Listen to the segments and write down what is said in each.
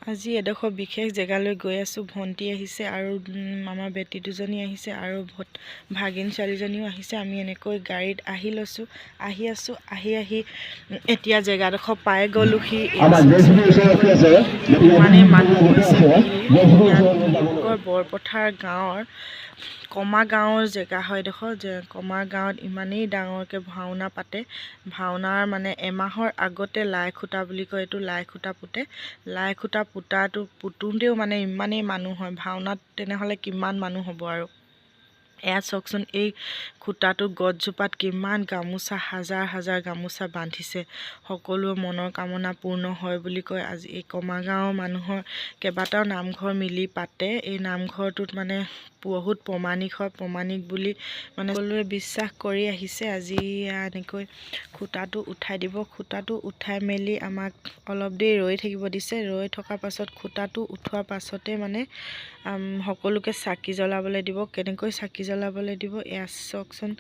আজি এডোখৰ বিশেষ জেগালৈ গৈ আছোঁ। ভণ্টি আহিছে আৰু আমাৰ বেটি দুজনী আহিছে আৰু ভাগিন ছোৱালীজনীও আহিছে। আমি এনেকৈ গাড়ীত আহি আহি এতিয়া জেগাডোখৰ পাই গ'লোহি। ইমানেই মানুহ হৈছে ডিব্ৰুগড় বৰপথাৰ গাঁৱৰ কমা গাঁৱৰ জেগা হয় এডোখৰ কমা গাঁৱত ইমানেই ডাঙৰকৈ ভাওনা পাতে। ভাওনাৰ মানে এমাহৰ আগতে লাই খুঁটা বুলি কয়, এইটো লাই খুঁটা পুতে। লাই খুঁটা পুতোতেও মানে ইমানেই মানুহ হয়। ভাওনাত তেনেহ'লে কিমান মানুহ হ'ব আৰু। এয়া চাওকচোন, এই খুঁটাটো গছজোপাত কিমান গামোচা, হাজাৰ হাজাৰ গামোচা বান্ধিছে। সকলোৰে মনৰ কামনা পূৰ্ণ হয় বুলি কয়। আজি এই কমা গাঁৱৰ মানুহৰ কেইবাটাও নামঘৰ মিলি পাতে। এই নামঘৰটোত মানে বহুত প্ৰমাণিক হয়। প্ৰমাণিক বুলি মানে সকলোৱে বিশ্বাস কৰি আহিছে। আজি এনেকৈ খুঁটাটো উঠাই দিব। খুঁটাটো উঠাই মেলি আমাক অলপ দেৰি ৰৈ থাকিব দিছে। ৰৈ থকাৰ পাছত খুঁটাটো উঠোৱাৰ পাছতে মানে সকলোকে চাকি জ্বলাবলৈ দিব। কেনেকৈ চাকি জ্বলাবলৈ দিব এয়া চাওকচোন।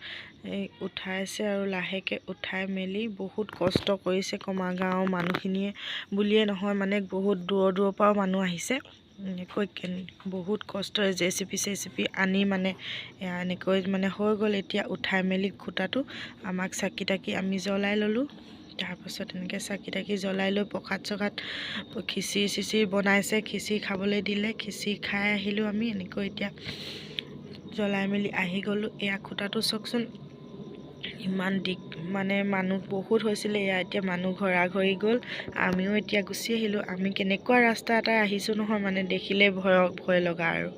উঠাইছে আৰু লাহেকৈ উঠাই মেলি বহুত কষ্ট কৰিছে কমা গাঁৱৰ মানুহখিনিয়ে বুলিয়ে নহয়, মানে বহুত দূৰৰ পৰাও মানুহ আহিছে। এনেকৈ বহুত কষ্টৰে জেচিপি আনি মানে এনেকৈ মানে হৈ গ'ল। এতিয়া উঠাই মেলি খুঁটাটো আমাক চাকি তাকি আমি জ্বলাই ল'লোঁ। তাৰপাছত এনেকৈ চাকি তাকি জ্বলাই লৈ প্ৰসাদ চসাদ খিচিৰি বনাইছে। খিচিৰি খাবলৈ দিলে, খিচিৰি খাই আহিলোঁ আমি। এনেকৈ এতিয়া জ্বলাই মেলি আহি গ'লোঁ। এয়া খুঁটাটো চাওকচোন, ইমান মানে মানুহ বহুত হৈছিলে। এয়া এতিয়া মানুহ ঘৰা-ঘৰি গ'ল। আমিও এতিয়া গুচি আহিলোঁ। আমি কেনেকুৱা ৰাস্তা এটা আহিছোঁ নহয়, মানে দেখিলে ভয় লগা আৰু।